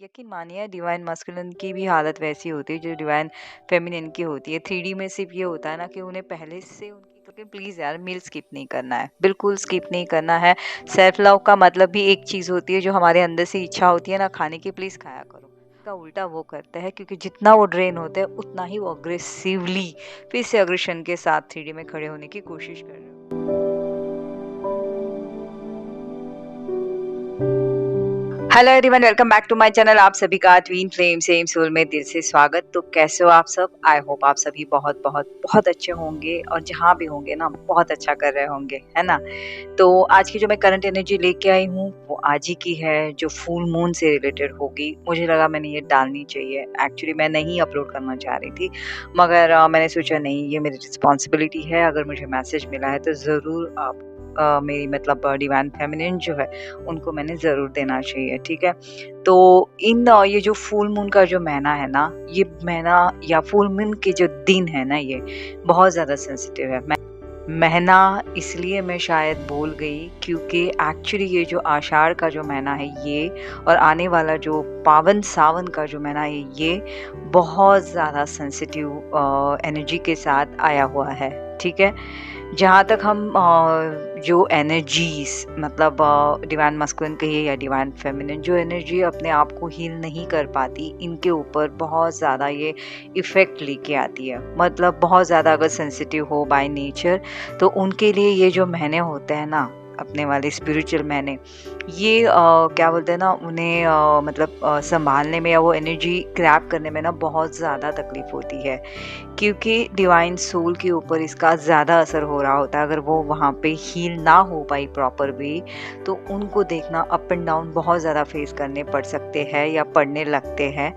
यकीन मानिए divine masculine की भी हालत वैसी होती है जो डिवाइन फेमिनिन की होती है। 3D में सिर्फ ये होता है ना कि उन्हें पहले से उनकी क्योंकि प्लीज़ यार मील स्किप नहीं करना है, बिल्कुल स्किप नहीं करना है। सेल्फ लव का मतलब भी एक चीज़ होती है जो हमारे अंदर से इच्छा होती है ना खाने की, प्लीज़ खाया करो। का उल्टा वो करता है क्योंकि जितना वो ड्रेन होते हैं उतना ही वो अग्रेसिवली फिर से अग्रेशन के साथ 3D में खड़े होने की कोशिश कर रहे हो। Hello everyone, welcome back to my channel. आप सभी का ट्विन फ्लेम सेम सोल में दिल से स्वागत। तो कैसे हो आप सब? आई होप आप सभी बहुत बहुत बहुत अच्छे होंगे और जहाँ भी होंगे ना बहुत अच्छा कर रहे होंगे, है ना? तो आज की जो मैं करंट एनर्जी लेके आई हूँ वो आज ही की है, जो फुल मून से रिलेटेड होगी। मुझे लगा मैंने ये डालनी चाहिए। एक्चुअली मैं नहीं अपलोड करना चाह रही थी, मगर मैंने सोचा नहीं, ये मेरी रिस्पॉन्सिबिलिटी है। अगर मुझे मैसेज मिला है तो ज़रूर आप मेरी मतलब डिवाइन फेमिनिन जो है उनको मैंने ज़रूर देना चाहिए, ठीक है? तो ये जो फुल मून का जो महीना है ना, ये महीना या फुल मून के जो दिन है ना, ये बहुत ज़्यादा सेंसिटिव है। महीना इसलिए मैं शायद बोल गई क्योंकि एक्चुअली ये जो आषाढ़ का जो महीना है ये, और आने वाला जो पावन सावन का जो महीना है ये बहुत ज़्यादा सेंसिटिव एनर्जी के साथ आया हुआ है, ठीक है? जहाँ तक हम जो एनर्जीज़ मतलब डिवाइन मास्कुलिन कहिए या डिवाइन फेमिनिन, जो एनर्जी अपने आप को हील नहीं कर पाती, इनके ऊपर बहुत ज़्यादा ये इफ़ेक्ट लेके आती है। मतलब बहुत ज़्यादा अगर सेंसिटिव हो बाय नेचर, तो उनके लिए ये जो महीने होते हैं ना, अपने वाले स्पिरिचुअल महीने, ये क्या बोलते हैं ना, उन्हें मतलब सँभालने में या वो एनर्जी ग्रैब करने में ना बहुत ज़्यादा तकलीफ़ होती है। क्योंकि डिवाइन सोल के ऊपर इसका ज़्यादा असर हो रहा होता है। अगर वो वहाँ पे हील ना हो पाई प्रॉपर वे, तो उनको देखना अप एंड डाउन बहुत ज़्यादा फेस करने पड़ सकते हैं या पड़ने लगते हैं।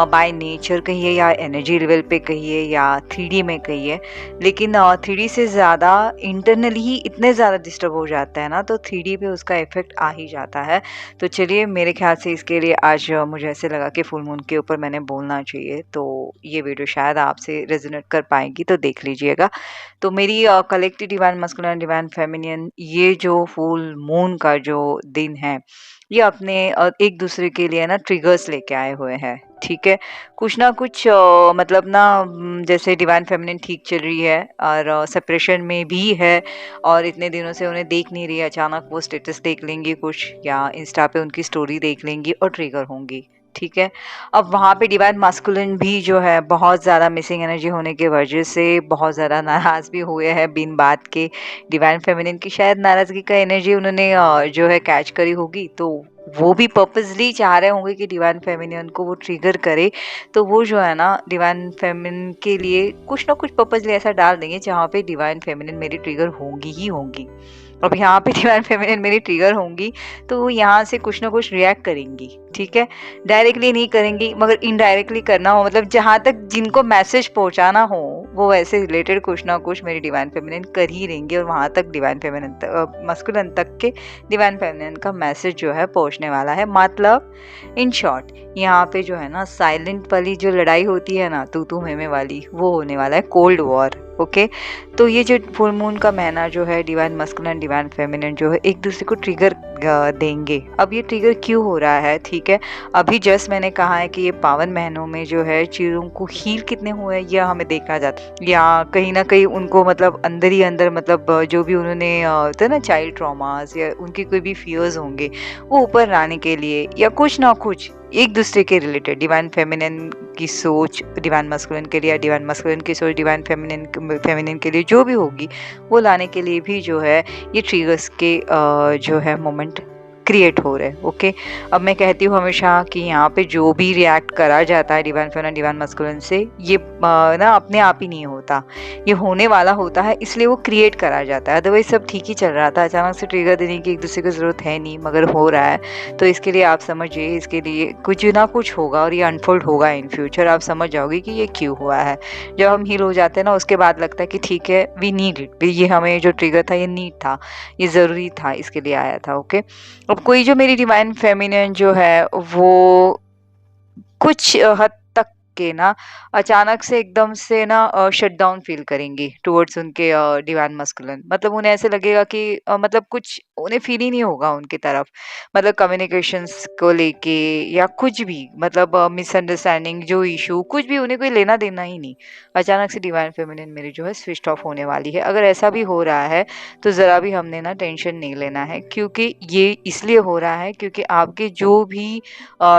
बाय नेचर कहिए या एनर्जी लेवल पे कहिए या 3D में कहिए। लेकिन 3D से ज़्यादा इंटरनली ही इतने ज़्यादा डिस्टर्ब हो जाता है ना, तो 3D पे उसका इफ़ेक्ट आ ही जाता है। तो चलिए, मेरे ख़्याल से इसके लिए आज मुझे ऐसे लगा कि फुल मून के ऊपर मैंने बोलना चाहिए, तो ये वीडियो शायद आपसे रेजोनेट कर पाएगी, तो देख लीजिएगा। तो मेरी collective divine masculine divine feminine, ये जो फुल मून का जो दिन है, ये अपने एक दूसरे के लिए ना ट्रिगर्स लेके आए हुए हैं, ठीक है? कुछ ना कुछ मतलब ना जैसे डिवाइन फेमिनिन ठीक चल रही है और सेपरेशन में भी है, और इतने दिनों से उन्हें देख नहीं रही है, अचानक वो स्टेटस देख लेंगी कुछ या इंस्टा पे उनकी स्टोरी देख लेंगी और ट्रिगर होंगी, ठीक है? अब वहाँ पे डिवाइन मास्कुलिन भी जो है बहुत ज़्यादा मिसिंग एनर्जी होने की वजह से बहुत ज़्यादा नाराज़ भी हुए हैं बिन बात के। डिवाइन फेमिनिन की शायद नाराज़गी का एनर्जी उन्होंने जो है कैच करी होगी, तो वो भी पर्पसली चाह रहे होंगे कि डिवाइन फेमिनिन को वो ट्रिगर करे। तो वो जो है ना डिवाइन फेमिनिन के लिए कुछ ना कुछ पर्पसली ऐसा डाल देंगे जहाँ पे डिवाइन फेमिनिन मेरी ट्रिगर होंगी ही होंगी। अब यहाँ पे डिवाइन फेमिनिन मेरी ट्रिगर होंगी, तो वो यहाँ से कुछ ना कुछ रिएक्ट करेंगी, ठीक है? डायरेक्टली नहीं करेंगी, मगर इनडायरेक्टली करना हो, मतलब जहाँ तक जिनको मैसेज पहुँचाना हो वो वैसे रिलेटेड कुछ ना कुछ मेरी डिवाइन फेमिनिन कर ही रहेंगे, और वहाँ तक डिवाइन फेमिनिन तक मास्कुलिन तक के डिवाइन फेमिनिन का मैसेज जो है पहुँचने वाला है। मतलब इन शॉर्ट, यहाँ पे जो है ना साइलेंट वाली जो लड़ाई होती है ना, तू मैं वाली, वो होने वाला है कोल्ड वॉर, ओके? तो ये जो फुल मून का महीना जो है, डिवाइन मास्कुलिन डिवाइन फेमिनिन जो है एक दूसरे को ट्रिगर देंगे। अब ये ट्रिगर क्यों हो रहा है, ठीक है? अभी जस्ट मैंने कहा है कि ये पावन महीनों में जो है चीज़ों को हील कितने हुए हैं यह हमें देखा जाता है, या कहीं ना कहीं उनको मतलब अंदर ही अंदर मतलब जो भी उन्होंने होता है ना चाइल्ड ट्रॉमास या उनके कोई भी फियर्स होंगे, वो ऊपर लाने के लिए या कुछ ना कुछ एक दूसरे के रिलेटेड डिवाइन फेमिनिन की सोच डिवाइन मास्कुलिन के लिए या डिवाइन मास्कुलिन की सोच डिवाइन फेमिनिन के लिए जो भी होगी, वो लाने के लिए भी जो है ये ट्रिगर्स के जो है मोमेंट क्रिएट हो रहे हैं, ओके? अब मैं कहती हूँ हमेशा कि यहाँ पे जो भी रिएक्ट करा जाता है डिवाइन फेमिनिन डिवाइन मास्कुलिन से, ये ना अपने आप ही नहीं होता, ये होने वाला होता है, इसलिए वो क्रिएट करा जाता है। अदरवाइज सब ठीक ही चल रहा था, अचानक से ट्रिगर देने की एक दूसरे को ज़रूरत है नहीं, मगर हो रहा है। तो इसके लिए आप समझिए, इसके लिए कुछ ना कुछ होगा और ये अनफोल्ड होगा इन फ्यूचर। आप समझ जाओगे कि ये क्यों हुआ है। जब हम हील हो जाते हैं ना, उसके बाद लगता है कि ठीक है, वी नीड इट, ये हमें जो ट्रिगर था ये नीड था, ये ज़रूरी था, इसके लिए आया था, ओके? अब कोई जो मेरी डिवाइन फेमिनिन जो है वो कुछ हद तक के ना अचानक से एकदम से ना शट डाउन फ़ील करेंगी टुवर्ड्स उनके डिवाइन मस्कुलिन। मतलब उन्हें ऐसे लगेगा कि मतलब कुछ उन्हें फ़ील ही नहीं होगा उनकी तरफ। मतलब कम्युनिकेशंस को लेके या कुछ भी, मतलब मिसअंडरस्टैंडिंग जो इश्यू कुछ भी, उन्हें कोई लेना-देना ही नहीं। अचानक से डिवाइन फेमिनिन मेरी जो है स्विच्ड ऑफ होने वाली है। अगर ऐसा भी हो रहा है तो ज़रा भी हमने ना टेंशन नहीं लेना है, क्योंकि ये इसलिए हो रहा है क्योंकि आपके जो भी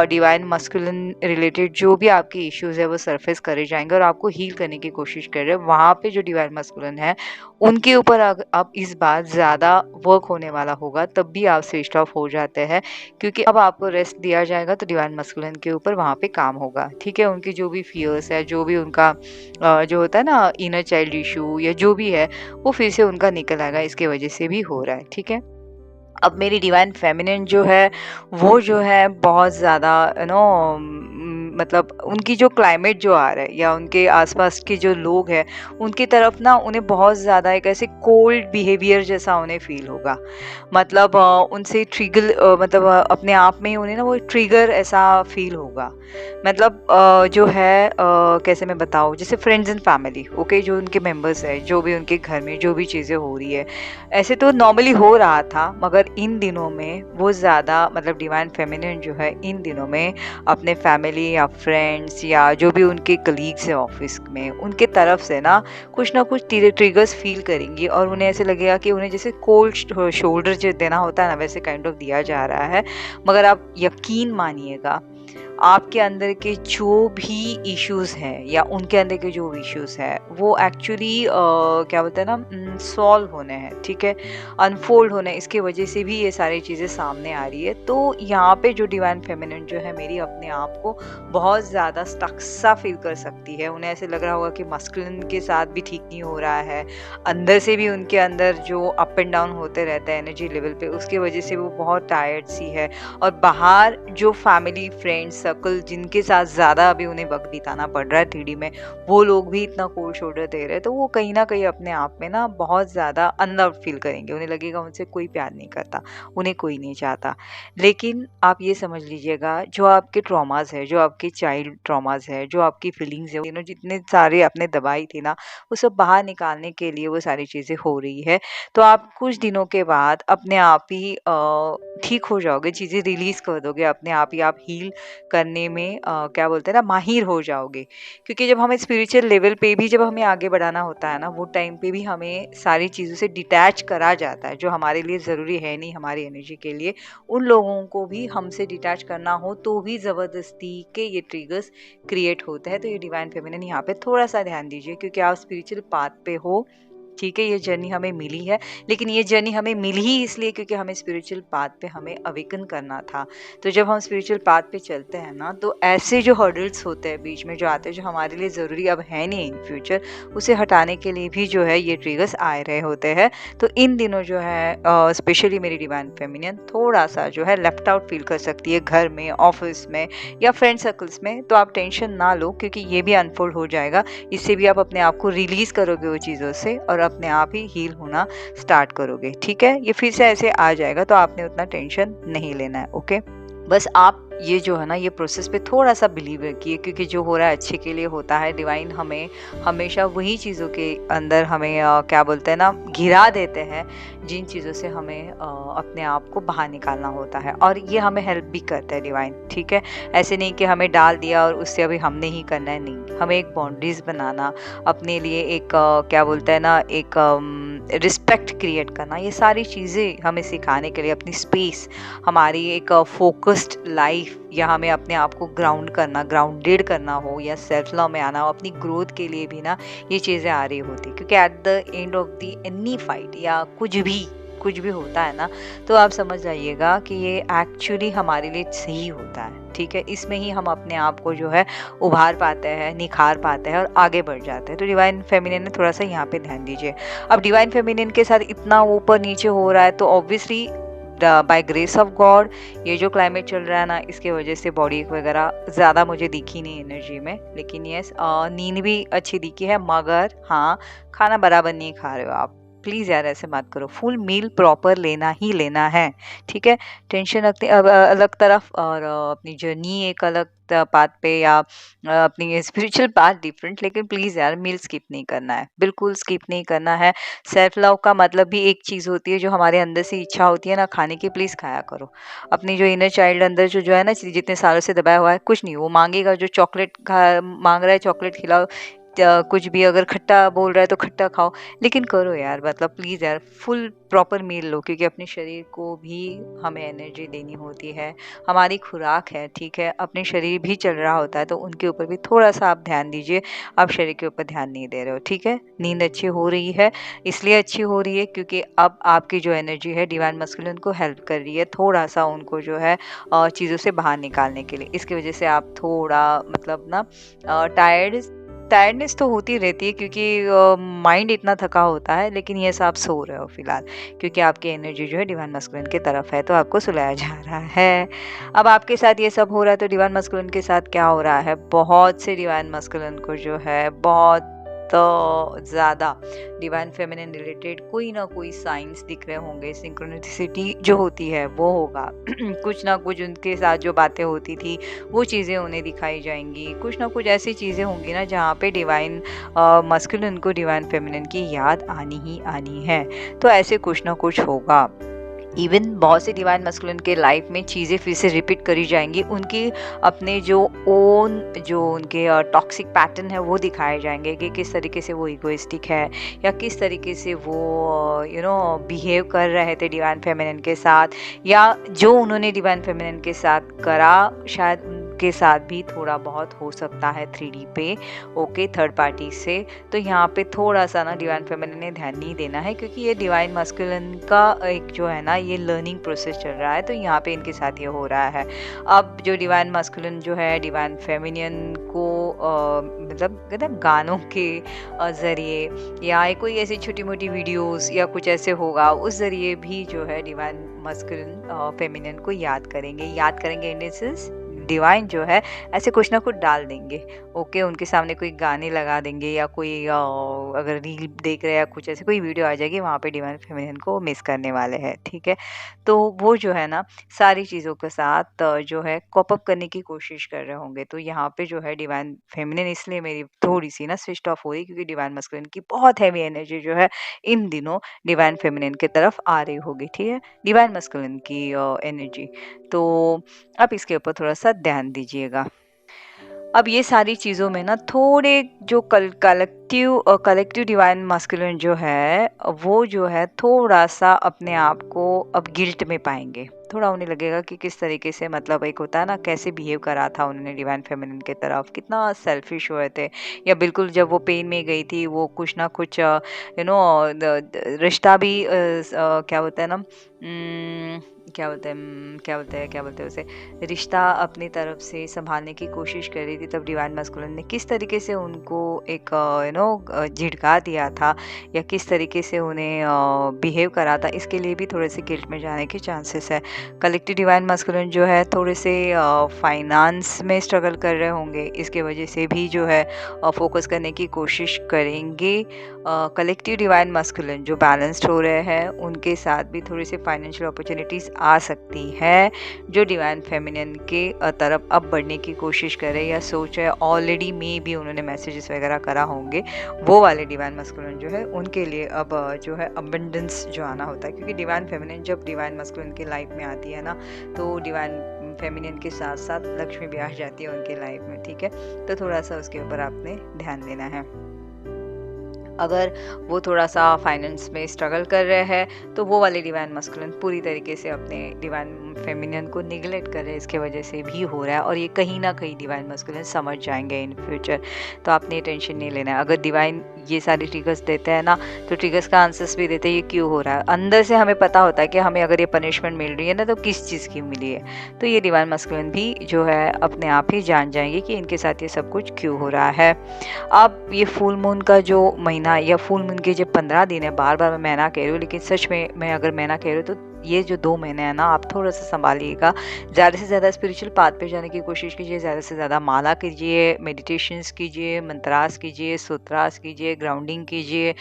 डिवाइन मस्कुलिन रिलेटेड जो भी आपके इश्यूज़ है वो सरफेस करे जाएँगे और आपको हील करने की कोशिश कर रहे हैं। वहाँ पे जो डिवाइन मस्कुलिन है उनके ऊपर अब इस बार ज़्यादा वर्क होने वाला होगा, तब भी आप स्विच्ड ऑफ हो जाते हैं, क्योंकि अब आपको रेस्ट दिया जाएगा तो डिवाइन मस्कुलिन के ऊपर वहाँ पे काम होगा, ठीक है? उनकी जो भी फ़ियर्स है, जो भी उनका जो होता है ना इनर चाइल्ड इश्यू या जो भी है, वो फिर से उनका निकल आएगा, इसकी वज़ह से भी हो रहा है, ठीक है? अब मेरी डिवाइन फेमिनिन जो है, वो जो है बहुत ज़्यादा मतलब उनकी जो क्लाइमेट जो आ रहा है या उनके आसपास के जो लोग हैं, उनकी तरफ ना उन्हें बहुत ज़्यादा एक ऐसे कोल्ड बिहेवियर जैसा उन्हें फ़ील होगा। मतलब उनसे ट्रिगर मतलब अपने आप में ही उन्हें ना वो ट्रिगर ऐसा फ़ील होगा। मतलब जो है कैसे मैं बताऊँ, जैसे फ्रेंड्स एंड फैमिली, ओके, जो उनके मेंबर्स हैं, जो भी उनके घर में जो भी चीज़ें हो रही है, ऐसे तो नॉर्मली हो रहा था, मगर इन दिनों में वो ज़्यादा, मतलब डिवाइन फेमिनिन जो है इन दिनों में अपने फैमिली या फ्रेंड्स या जो भी उनके कलीग्स हैं ऑफिस में, उनके तरफ से ना कुछ ट्रिगर्स फील करेंगी और उन्हें ऐसे लगेगा कि उन्हें जैसे कोल्ड शोल्डर जो देना होता है ना, वैसे काइंड ऑफ दिया जा रहा है। मगर आप यकीन मानिएगा, आपके अंदर के जो भी इश्यूज़ हैं या उनके अंदर के जो इश्यूज़ हैं, वो एक्चुअली क्या बोलते हैं ना, सॉल्व होने हैं, ठीक है? अनफोल्ड होने हैं, इसकी वजह से भी ये सारी चीज़ें सामने आ रही है। तो यहाँ पे जो डिवाइन फेमिनिन जो है मेरी अपने आप को बहुत ज़्यादा स्टक सा फ़ील कर सकती है। उन्हें ऐसे लग रहा होगा कि मस्कुलिन के साथ भी ठीक नहीं हो रहा है। अंदर से भी उनके अंदर जो अप एंड डाउन होते रहते हैं एनर्जी लेवल पे, उसकी वजह से वो बहुत टायर्ड सी है। और बाहर जो फैमिली फ्रेंड्स सर्कल जिनके साथ ज़्यादा अभी उन्हें वक्त बिताना पड़ रहा है 3D में, वो लोग भी इतना कोल्ड शोल्डर दे रहे हैं, तो वो कहीं ना कहीं अपने आप में ना बहुत ज़्यादा अनलव्ड फील करेंगे। उन्हें लगेगा उनसे कोई प्यार नहीं करता, उन्हें कोई नहीं चाहता। लेकिन आप ये समझ लीजिएगा, जो आपके ट्रॉमास है, जो आपके चाइल्ड ट्रॉमास है, जो आपकी फीलिंग्स है, जितने सारे आपने दबाई थी ना, वो सब बाहर निकालने के लिए वो सारी चीज़ें हो रही है। तो आप कुछ दिनों के बाद अपने आप ही ठीक हो जाओगे, चीज़ें रिलीज़ कर दोगे, अपने आप ही आप हील करने में क्या बोलते हैं ना, माहिर हो जाओगे। क्योंकि जब हमें स्पिरिचुअल लेवल पे भी जब हमें आगे बढ़ाना होता है ना, वो टाइम पे भी हमें सारी चीज़ों से डिटैच करा जाता है, जो हमारे लिए ज़रूरी है नहीं हमारी एनर्जी के लिए। उन लोगों को भी हमसे डिटैच करना हो तो भी ज़बरदस्ती के ये ट्रिगर्स क्रिएट होते हैं। तो ये डिवाइन फेमिनिन यहाँ पे थोड़ा-सा ध्यान दीजिए, क्योंकि आप स्पिरिचुअल पाथ पे हो, ठीक है? ये जर्नी हमें मिली है, लेकिन ये जर्नी हमें मिली ही इसलिए क्योंकि हमें स्पिरिचुअल पाथ पे हमें अवेकन करना था। तो जब हम स्पिरिचुअल पाथ पे चलते हैं ना, तो ऐसे जो हर्डल्स होते हैं बीच में जो आते हैं, जो हमारे लिए ज़रूरी अब है नहीं इन फ्यूचर, उसे हटाने के लिए भी जो है ये ट्रिगर्स आ रहे होते हैं। तो इन दिनों जो है स्पेशली मेरी डिवाइन फेमिनिन थोड़ा-सा जो है लेफ्ट आउट फ़ील कर सकती है, घर में, ऑफ़िस में या फ्रेंड सर्कल्स में। तो आप टेंशन ना लो, क्योंकि ये भी अनफ़ोल्ड हो जाएगा। इससे भी आप अपने आप को रिलीज़ करोगे वो चीज़ों से और अपने आप ही हील होना स्टार्ट करोगे, ठीक है? ये फिर से ऐसे आ जाएगा, तो आपने उतना टेंशन नहीं लेना है, ओके? बस आप ये जो है ना, ये प्रोसेस पे थोड़ा-सा बिलीव रखिए, क्योंकि जो हो रहा है अच्छे के लिए होता है। डिवाइन हमें हमेशा वही चीज़ों के अंदर हमें क्या बोलते हैं ना, घिरा देते हैं, जिन चीज़ों से हमें अपने आप को बाहर निकालना होता है, और ये हमें हेल्प भी करता है डिवाइन, ठीक है? ऐसे नहीं कि हमें डाल दिया और उससे अभी हमने ही करना है, नहीं। हमें एक बाउंड्रीज़ बनाना, अपने लिए एक क्या बोलते हैं ना, एक रिस्पेक्ट क्रिएट करना, ये सारी चीज़ें हमें सिखाने के लिए, अपनी स्पेस, हमारी एक फ़ोकस्ड लाइफ़, या हमें अपने आप को ग्राउंड करना, ग्राउंडेड करना हो, या सेल्फ लव में आना हो, अपनी ग्रोथ के लिए भी ना ये चीज़ें आ रही होती। क्योंकि at the end of the any fight या कुछ भी होता है ना, तो आप समझ जाइएगा कि ये एक्चुअली हमारे लिए सही होता है, ठीक है? इसमें ही हम अपने आप को जो है उभार पाते हैं, निखार पाते हैं और आगे बढ़ जाते हैं। तो डिवाइन फेमिनिन ने थोड़ा-सा यहाँ पे ध्यान दीजिए। अब डिवाइन फेमिनिन के साथ इतना ऊपर नीचे हो रहा है, तो obviously by grace of God ये जो क्लाइमेट चल रहा है ना, इसके वजह से बॉडी वगैरह ज़्यादा मुझे दिखी नहीं एनर्जी में। लेकिन यस, नींद भी अच्छी दिखी है, मगर हाँ, खाना बराबर नहीं खा रहे हो आप, प्लीज़ यार ऐसे मत करो, फुल मील प्रॉपर लेना ही लेना है, ठीक है? टेंशन अपनी अलग तरफ और अपनी जर्नी एक अलग पाथ पे या अपनी स्पिरिचुअल पाथ डिफरेंट, लेकिन प्लीज़ यार मील स्किप नहीं करना है, बिल्कुल स्किप नहीं करना है। सेल्फ लव का मतलब भी एक चीज़ होती है, जो हमारे अंदर से इच्छा होती है ना खाने की, प्लीज़ खाया करो। अपनी जो इनर चाइल्ड अंदर जो है ना, जितने सालों से दबाया हुआ है, कुछ नहीं, वो मांगेगा, जो चॉकलेट खा मांग रहा है चॉकलेट खिलाओ, कुछ भी अगर खट्टा बोल रहा है तो खट्टा खाओ, लेकिन करो यार, मतलब प्लीज़ यार फुल प्रॉपर मील लो, क्योंकि अपने शरीर को भी हमें एनर्जी देनी होती है, हमारी खुराक है, ठीक है? अपने शरीर भी चल रहा होता है, तो उनके ऊपर भी थोड़ा सा आप ध्यान दीजिए। आप शरीर के ऊपर ध्यान नहीं दे रहे हो, ठीक है? नींद अच्छी हो रही है, इसलिए अच्छी हो रही है क्योंकि अब आपकी जो एनर्जी है डिवाइन मस्कुलिन को हेल्प कर रही है, थोड़ा सा उनको जो है चीज़ों से बाहर निकालने के लिए। इसकी वजह से आप थोड़ा मतलब ना टायर्डनेस तो होती रहती है, क्योंकि माइंड इतना थका होता है, लेकिन ये सब आप सो रहे हो फिलहाल, क्योंकि आपकी एनर्जी जो है डिवाइन मस्कुलिन की तरफ है, तो आपको सुलाया जा रहा है। अब आपके साथ ये सब हो रहा है, तो डिवाइन मस्कुलिन के साथ क्या हो रहा है? बहुत से डिवाइन मस्कुलिन को जो है बहुत ज़्यादा डिवाइन फेमिनिन रिलेटेड कोई ना कोई साइंस दिख रहे होंगे, सिंक्रोनिसिटी जो होती है वो होगा कुछ ना कुछ उनके साथ जो बातें होती थी वो चीज़ें उन्हें दिखाई जाएंगी, कुछ ना कुछ ऐसी चीज़ें होंगी ना जहाँ पे डिवाइन मस्कुलिन को डिवाइन फेमिनिन की याद आनी ही आनी है, तो ऐसे कुछ ना कुछ होगा। इवन बहुत से डिवाइन मस्कुलिन के लाइफ में चीज़ें फिर से रिपीट करी जाएंगी, उनके अपने जो ओन जो उनके टॉक्सिक पैटर्न है वो दिखाए जाएंगे, कि किस तरीके से वो इगोइस्टिक है, या किस तरीके से वो बिहेव कर रहे थे डिवाइन फेमिनिन के साथ, या जो उन्होंने डिवाइन फेमिनिन के साथ करा शायद उनके साथ भी थोड़ा बहुत हो सकता है 3D पे, ओके, थर्ड पार्टी से। तो यहाँ पे थोड़ा सा ना डिवाइन फेमिनिन ने ध्यान नहीं देना है, क्योंकि ये डिवाइन मस्कुलिन का एक जो है ना ये लर्निंग प्रोसेस चल रहा है, तो यहाँ पे इनके साथ ये हो रहा है। अब जो डिवाइन मस्कुलिन जो है डिवाइन फेमिनिन को मतलब कहते हैं गानों के ज़रिए, या कोई ऐसी छोटी मोटी वीडियोस या कुछ ऐसे होगा, उस ज़रिए भी जो है डिवाइन मस्कुलिन फेमिनिन को याद करेंगे इन द सेंस डिवाइन जो है ऐसे कुछ ना कुछ डाल देंगे, ओके, उनके सामने कोई गाने लगा देंगे, या कोई अगर रील देख रहे हैं या कुछ ऐसे कोई वीडियो आ जाएगी, वहाँ पे डिवाइन फेमिनिन को मिस करने वाले हैं, ठीक है? तो वो जो है ना सारी चीज़ों के साथ जो है कॉप अप करने की कोशिश कर रहे होंगे, तो यहाँ पे जो है डिवाइन फेमिनिन इसलिए मेरी थोड़ी सी ना स्विच ऑफ हो रही, क्योंकि डिवाइन मस्कुलिन की बहुत हैवी एनर्जी जो है इन दिनों डिवाइन फेमिनिन की तरफ आ रही होगी, ठीक है? डिवाइन मस्कुलिन की एनर्जी, तो आप इसके ऊपर थोड़ा सा ध्यान दीजिएगा। अब ये सारी चीज़ों में ना थोड़े जो कलेक्टिव डिवाइन मस्कुलिन जो है वो जो है थोड़ा सा अपने आप को अब गिल्ट में पाएंगे, थोड़ा उन्हें लगेगा कि किस तरीके से, मतलब एक होता है ना कैसे बिहेव करा था उन्होंने डिवाइन फेमिनिन के तरफ, कितना सेल्फिश हुए थे, या बिल्कुल जब वो पेन में गई थी वो कुछ ना कुछ रिश्ता भी क्या होता है ना क्या बोलते हैं उसे, रिश्ता अपनी तरफ से संभालने की कोशिश कर रही थी, तब डिवाइन मस्कुलिन ने किस तरीके से उनको एक झिड़का दिया था, या किस तरीके से उन्हें बिहेव करा था, इसके लिए भी थोड़े से गिल्ट में जाने के चांसेस है। कलेक्टिव डिवाइन मस्कुलिन जो है थोड़े से फाइनेंस में स्ट्रगल कर रहे होंगे, इसके वजह से भी जो है फोकस करने की कोशिश करेंगे। कलेक्टिव डिवाइन मस्कुलिन जो बैलेंस्ड हो रहे हैं उनके साथ भी थोड़ी सी फाइनेंशियल अपॉर्चुनिटीज़ आ सकती है, जो डिवाइन फेमिनिन के तरफ अब बढ़ने की कोशिश करे या सोच है, ऑलरेडी में भी उन्होंने मैसेजेस वगैरह करा होंगे, वो वाले डिवाइन मस्कुलिन जो है उनके लिए अब जो है अबंडेंस जो आना होता है, क्योंकि डिवाइन फेमिनिन जब डिवाइन मस्कुलिन की लाइफ में आती है ना, तो डिवाइन फेमिनिन के साथ साथ लक्ष्मी भी आ जाती है उनके लाइफ में, ठीक है? तो थोड़ा सा उसके ऊपर आपने ध्यान देना है। अगर वो थोड़ा सा फाइनेंस में स्ट्रगल कर रहे हैं, तो वो वाले डिवाइन मस्कुलिन पूरी तरीके से अपने डिवाइन फेमिनिन को निगलेक्ट कर रहे हैं, इसके वजह से भी हो रहा है, और ये कहीं ना कहीं डिवाइन मस्कुलिन समझ जाएंगे इन फ्यूचर, तो आपने टेंशन नहीं लेना है। अगर डिवाइन ये सारे ट्रिगर्स देते हैं ना, तो ट्रिगर्स का आंसर्स भी देते हैं ये क्यों हो रहा है, अंदर से हमें पता होता है कि हमें अगर ये पनिशमेंट मिल रही है ना, तो किस चीज़ की मिली है, तो ये डिवाइन मस्कुलिन भी जो है अपने आप ही जान जाएंगे कि इनके साथ ये सब कुछ क्यों हो रहा है। अब ये फुल मून का जो महीना या फुल मून के जो 15 दिन है, बार बार मैं महीना कह रही हूँ, लेकिन सच में मैं अगर महीना कह रही हूँ तो ये जो 2 महीने हैं ना, आप थोड़ा-सा सँभालिएगा। ज़्यादा से ज़्यादा स्पिरिचुअल पाथ पे जाने की कोशिश कीजिए, ज़्यादा से ज़्यादा माला कीजिए, मेडिटेशंस कीजिए, मंत्रास कीजिए, सूत्रास कीजिए, ग्राउंडिंग कीजिए,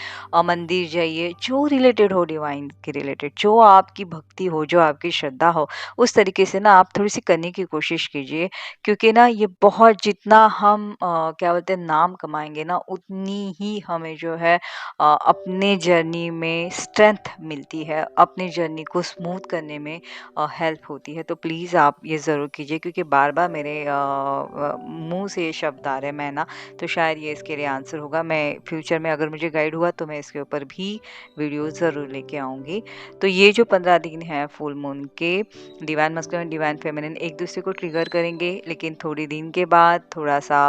मंदिर जाइए, जो रिलेटेड हो डिवाइन के रिलेटेड, जो आपकी भक्ति हो, जो आपकी श्रद्धा हो, उस तरीके से ना आप थोड़ी-सी करने की कोशिश कीजिए। क्योंकि ना ये बहुत जितना हम क्या बोलते हैं नाम कमाएँगे ना, उतनी ही हमें जो है अपने जर्नी में स्ट्रेंथ मिलती है, अपनी जर्नी को स्मूथ करने में हेल्प होती है। तो प्लीज़ आप ये ज़रूर कीजिए, क्योंकि बार-बार मेरे मुँह से ये शब्द आ रहे हैं मैं ना, तो शायद ये इसके लिए आंसर होगा। मैं फ्यूचर में अगर मुझे गाइड हुआ तो मैं इसके ऊपर भी वीडियो ज़रूर लेके आऊँगी। तो ये जो 15 दिन हैं फुल मून के, डिवाइन मैस्कुलिन, डिवाइन फेमिनिन एक-दूसरे को ट्रिगर करेंगे, लेकिन थोड़ी दिन के बाद थोड़ा-सा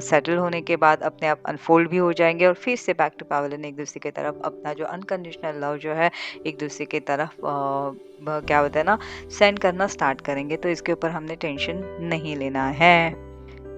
सेटल होने के बाद अपने आप अनफोल्ड भी हो जाएँगे और फिर से बैक टू पैरेलल एक-दूसरे की तरफ अपना जो अनकंडीशनल लव जो है एक-दूसरे की तरफ क्या बोलते हैं ना, सेंड करना स्टार्ट करेंगे। तो इसके ऊपर हमने टेंशन नहीं लेना है।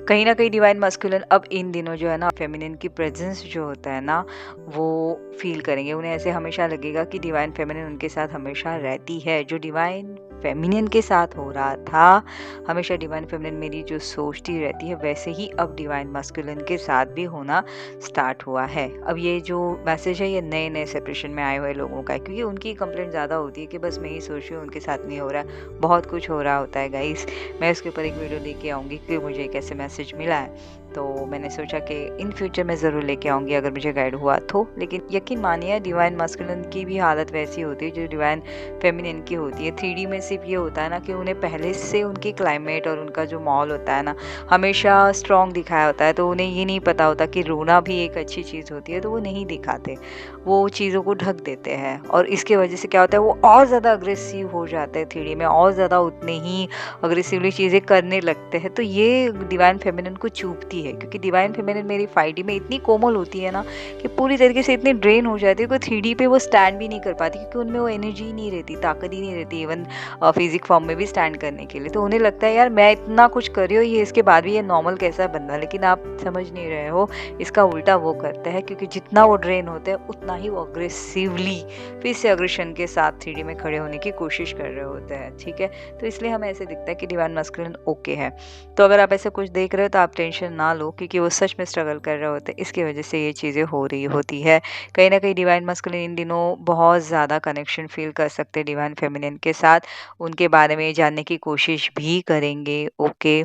कहीं न कहीं डिवाइन मैस्कुलिन अब इन दिनों जो है ना, फेमिनिन की प्रेज़ेंस जो होता है ना, वो फ़ील करेंगे। उन्हें ऐसे हमेशा लगेगा कि डिवाइन फेमिनिन उनके साथ हमेशा रहती है। जो डिवाइन फेमिनिन के साथ हो रहा था, हमेशा डिवाइन फेमिनिन मेरी जो सोचती रहती है, वैसे ही अब डिवाइन मैस्कुलिन के साथ भी होना स्टार्ट हुआ है। अब ये जो मैसेज है, ये नए-नए सेपरेशन में आए हुए लोगों का है, क्योंकि उनकी कंप्लेंट ज़्यादा होती है कि बस मैं ही सोच रही हूँ, उनके साथ नहीं हो रहा है। बहुत कुछ हो रहा होता है गाइस। मैं इसके ऊपर एक वीडियो लेके आऊँगी कि मुझे एक ऐसे मैसेज मिला है, तो मैंने सोचा कि इन फ्यूचर में ज़रूर लेके आऊँगी अगर मुझे गाइड हुआ तो। लेकिन यकीन मानिए, डिवाइन मैस्कुलिन की भी हालत वैसी होती है जो डिवाइन फेमिनिन की होती है। 3D में सिर्फ ये होता है ना कि उन्हें पहले से उनकी क्लाइमेट और उनका जो माहौल होता है ना, हमेशा स्ट्रॉन्ग दिखाया होता है, तो उन्हें ये नहीं पता होता कि रोना भी एक अच्छी चीज़ होती है, तो वो नहीं दिखाते, वो चीज़ों को ढक देते हैं। और इसके वजह से क्या होता है, वो और ज़्यादा अग्रेसिव हो जाते हैं 3D में, और ज़्यादा उतने ही अग्रेसिवली चीज़ें करने लगते हैं। तो ये डिवाइन फेमिनिन को चूभती है, क्योंकि डिवाइन फेमिनिन मेरी 5D में इतनी कोमल होती है ना कि पूरी तरीके से इतनी ड्रेन हो जाती है कि 3D पे वो स्टैंड भी नहीं कर पाती, क्योंकि उनमें वो एनर्जी ही नहीं रहती, ताकत ही नहीं रहती इवन फिजिक फॉर्म में भी स्टैंड करने के लिए। तो उन्हें लगता है यार मैं इतना कुछ कर रही हूँ, ये इसके बाद भी ये नॉर्मल कैसा बंदा। लेकिन आप समझ नहीं रहे हो, इसका उल्टा वो करता है, क्योंकि जितना वो ड्रेन होते हैं उतना ही वो अग्रेसिवली फिर से अग्रेशन के साथ 3D में खड़े होने की कोशिश कर रहे होते हैं। ठीक है, तो इसलिए हमें ऐसे दिखता है कि डिवाइन मैस्कुलिन ओके है। तो अगर आप ऐसा कुछ देख रहे हो तो आप टेंशन ना लो, क्योंकि वो सच में स्ट्रगल कर रहे होते हैं, इसकी वजह से ये चीज़ें हो रही होती है। कहीं ना कहीं डिवाइन मैस्कुलिन इन दिनों बहुत ज़्यादा कनेक्शन फील कर सकते हैं डिवाइन फेमिनिन के साथ, उनके बारे में जानने की कोशिश भी करेंगे। ओके,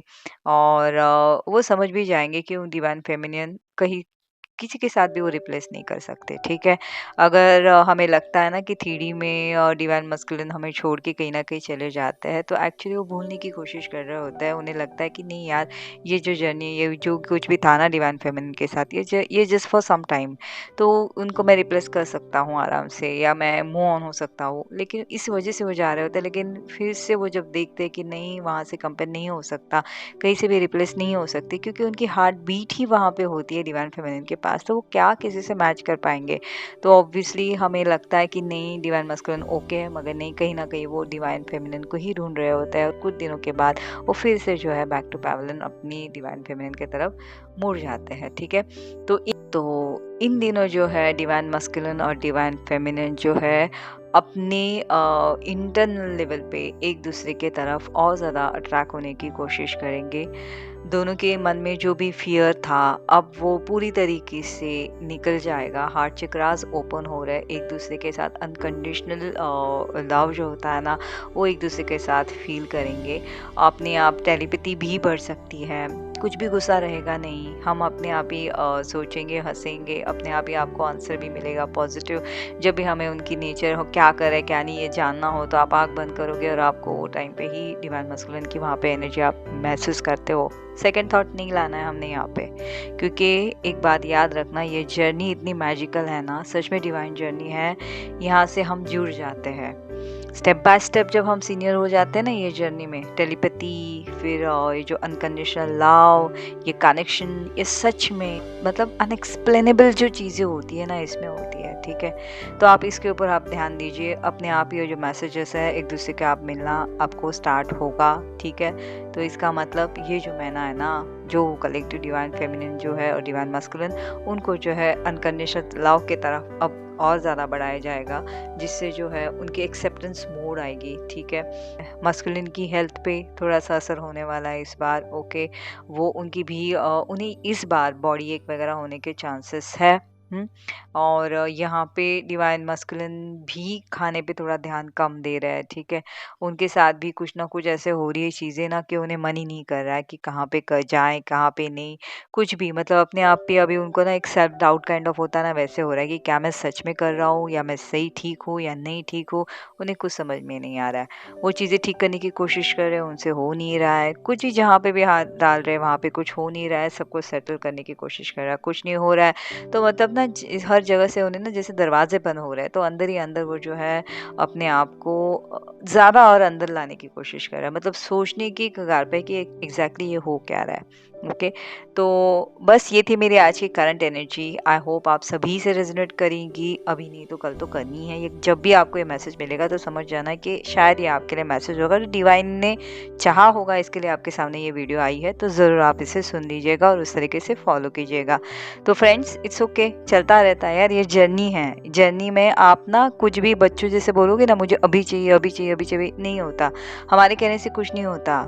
और वो समझ भी जाएंगे कि डिवाइन फेमिनिन कहीं किसी के साथ भी वो रिप्लेस नहीं कर सकते। ठीक है, अगर हमें लगता है ना कि 3D में डिवाइन मस्कुलिन हमें छोड़ के कहीं ना कहीं चले जाते हैं, तो एक्चुअली वो भूलने की कोशिश कर रहे होते हैं। उन्हें लगता है कि नहीं यार, ये जो जर्नी, ये जो कुछ भी था ना डिवाइन फेमिनिन के साथ, ये जस्ट फॉर सम टाइम, तो उनको मैं रिप्लेस कर सकता हूँ आराम से, या मैं मूव ऑन हो सकता हूँ। लेकिन इस वजह से वो जा रहे होते हैं। लेकिन फिर से वो जब देखते हैं कि नहीं, वहाँ से कंपेयर नहीं हो सकता, कहीं से भी रिप्लेस नहीं हो सकती, क्योंकि उनकी हार्ट बीट ही वहाँ पे होती है डिवाइन फेमिनिन के पास, तो वो क्या किसी से मैच कर पाएंगे। तो ऑब्वियसली हमें लगता है कि नहीं, डिवाइन मैस्कुलिन ओके है, मगर नहीं, कहीं ना कहीं वो डिवाइन फेमिनिन को ही ढूंढ रहे होते हैं। और कुछ दिनों के बाद वो फिर से जो है बैक टू पैरेलल अपनी डिवाइन फेमिनिन की तरफ मुड़ जाते हैं। ठीक है, तो इन दिनों जो है डिवाइन मैस्कुलिन और डिवाइन फेमिनिन जो है अपने इंटरनल लेवल पे एक दूसरे के तरफ और ज़्यादा अट्रैक्ट होने की कोशिश करेंगे। दोनों के मन में जो भी फियर था, अब वो पूरी तरीके से निकल जाएगा। हार्ट चक्रास ओपन हो रहे हैं, एक दूसरे के साथ अनकंडीशनल लव जो होता है ना, वो एक दूसरे के साथ फील करेंगे। अपने आप टेलीपैथी भी बढ़ सकती है, कुछ भी गुस्सा रहेगा नहीं, हम अपने आप ही सोचेंगे, हंसेंगे, अपने आप ही आपको आंसर भी मिलेगा पॉजिटिव। जब भी हमें उनकी नेचर हो, क्या करे क्या नहीं, ये जानना हो, तो आप आँख बंद करोगे और आपको वो टाइम पे ही डिवाइन मैस्कुलिन की वहाँ पे एनर्जी आप महसूस करते हो। सेकंड थॉट नहीं लाना है हमने यहाँ पे, क्योंकि एक बात याद रखना, ये जर्नी इतनी मैजिकल है ना, सच में डिवाइन जर्नी है। यहाँ से हम जुड़ जाते हैं स्टेप बाय स्टेप। जब हम सीनियर हो जाते हैं ना ये जर्नी में, टेलीपैथी, फिर ये जो अनकंडीशनल लव, ये कनेक्शन, ये सच में मतलब अनएक्सप्लेनेबल जो चीज़ें होती है ना, इसमें होती है। ठीक है, तो आप इसके ऊपर आप ध्यान दीजिए। अपने आप ही जो मैसेजेस है एक दूसरे के आप मिलना आपको स्टार्ट होगा। ठीक है, तो इसका मतलब ये जो महीना है ना, जो कलेक्टिव डिवाइन फेमिनिन जो है और डिवाइन मैस्कुलिन, उनको जो है अनकंडीशनल लव के तरफ अब और ज़्यादा बढ़ाया जाएगा, जिससे जो है उनकी एक्सेप्टेंस डाउन्स मोड आएगी, ठीक है। मस्कुलिन की हेल्थ पे थोड़ा सा असर होने वाला है इस बार, ओके। वो उनकी भी उन्हें इस बार बॉडी एक वगैरह होने के चांसेस है। और यहाँ पे डिवाइन मस्कुलिन भी खाने पे थोड़ा ध्यान कम दे रहा है, ठीक है। उनके साथ भी कुछ ना कुछ ऐसे हो रही है चीज़ें ना कि उन्हें मन ही नहीं कर रहा है कि कहाँ पे जाएं, कहाँ पे नहीं, कुछ भी मतलब अपने आप पे अभी उनको ना एक सेल्फ डाउट काइंड ऑफ होता है ना, वैसे हो रहा है कि क्या मैं सच में कर रहा हूँ या मैं सही ठीक हूँ या नहीं ठीक हूँ। उन्हें कुछ समझ में नहीं आ रहा है। वो चीज़ें ठीक करने की कोशिश कर रहे हैं, उनसे हो नहीं रहा है। कुछ ही जहाँ पे भी हाथ डाल रहे हैं वहाँ पे कुछ हो नहीं रहा है। सबको सेटल करने की कोशिश कर रहा है, कुछ नहीं हो रहा है। तो मतलब ना हर जगह से उन्हें ना जैसे दरवाजे बंद हो रहे हैं, तो अंदर ही अंदर वो जो है अपने आप को ज़्यादा और अंदर लाने की कोशिश कर रहा है, मतलब सोचने की कगार पे कि एग्जैक्टली ये हो क्या रहा है। ओके, तो बस ये थी मेरी आज की करंट एनर्जी। आई होप आप सभी से रेजोनेट करेंगी, अभी नहीं तो कल तो करनी है। ये जब भी आपको ये मैसेज मिलेगा तो समझ जाना कि शायद ये आपके लिए मैसेज होगा, जो डिवाइन ने चाहा होगा इसके लिए आपके सामने ये वीडियो आई है। तो ज़रूर आप इसे सुन लीजिएगा और उस तरीके से फॉलो कीजिएगा। तो फ्रेंड्स, इट्स ओके, चलता रहता है यार, ये जर्नी है। जर्नी में आप ना कुछ भी बच्चों जैसे बोलोगे ना मुझे अभी चाहिए अभी चाहिए अभी चाहिए, नहीं होता। हमारे कहने से कुछ नहीं होता,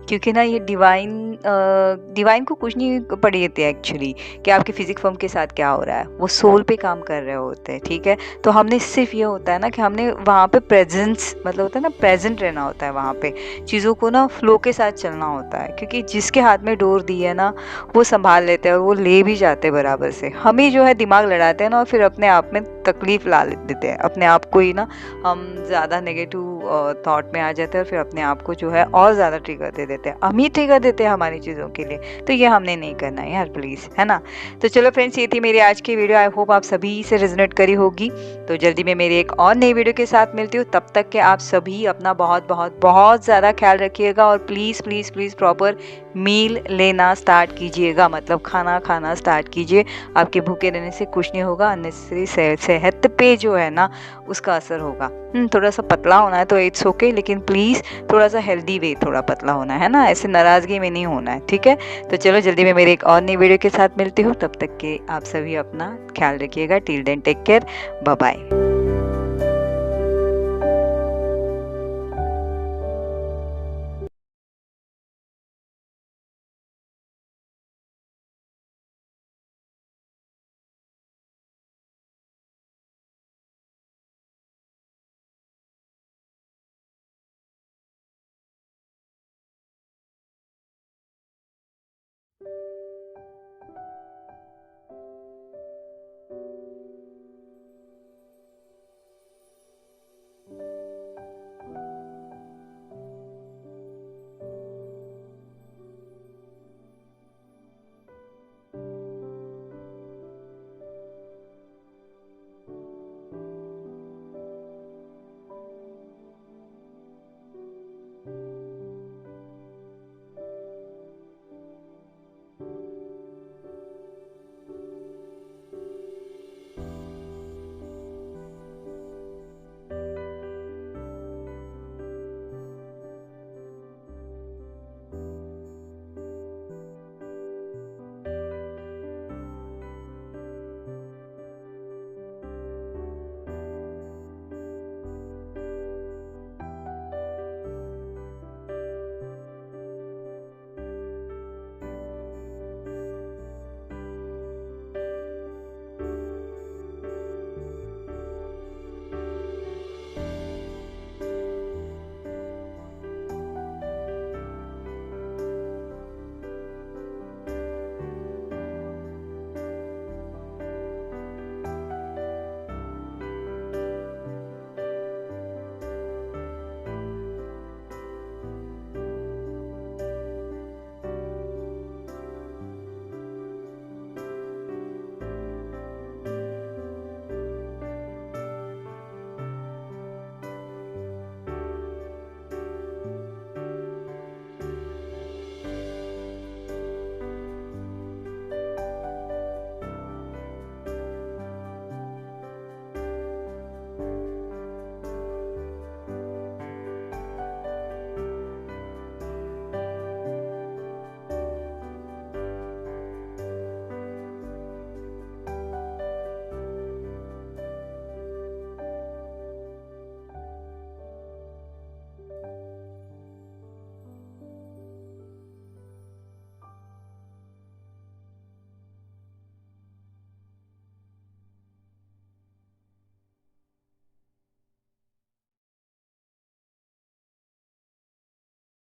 क्योंकि ना ये डिवाइन को कुछ नहीं पड़ी रहती है एक्चुअली कि आपके फिजिक फॉर्म के साथ क्या हो रहा है। वो सोल पे काम कर रहे होते हैं, ठीक है। तो हमने सिर्फ ये होता है ना कि हमने वहाँ पे प्रेजेंस, मतलब होता है ना प्रेजेंट रहना होता है वहाँ पे, चीज़ों को ना फ्लो के साथ चलना होता है। क्योंकि जिसके हाथ में डोर दी है ना वो संभाल लेते हैं और वो ले भी जाते हैं बराबर से। हम ही जो है दिमाग लड़ाते हैं ना और फिर अपने आप में तकलीफ ला देते हैं अपने आप को ही ना। हम ज़्यादा नेगेटिव थॉट में आ जाते हैं और फिर अपने आप को जो है और ज़्यादा ट्रिगर दे देते हैं। हम ही ट्रिगर देते हैं हमारी चीज़ों के लिए, तो ये हमने नहीं करना है यार, प्लीज़, है ना। तो चलो फ्रेंड्स, ये थी मेरी आज की वीडियो। आई होप आप सभी से रेजोनेट करी होगी। तो जल्दी मैं मेरी एक और नई वीडियो के साथ मिलती हूँ। तब तक के आप सभी अपना बहुत बहुत बहुत ज़्यादा ख्याल रखिएगा और please please please proper meal लेना स्टार्ट कीजिएगा, मतलब खाना खाना स्टार्ट कीजिए। आपके भूखे रहने से कुछ नहीं होगा, अननेसेसरी सेहत पे जो है ना उसका असर होगा। थोड़ा सा पतला होना है तो इट्स ओके, लेकिन प्लीज़ थोड़ा सा हेल्दी वे, थोड़ा पतला होना है ना, ऐसे नाराज़गी में नहीं होना है, ठीक है। तो चलो जल्दी मैं मेरे एक और नई वीडियो के साथ मिलती हूँ। तब तक के आप सभी अपना ख्याल रखिएगा। Till then take care, bye bye.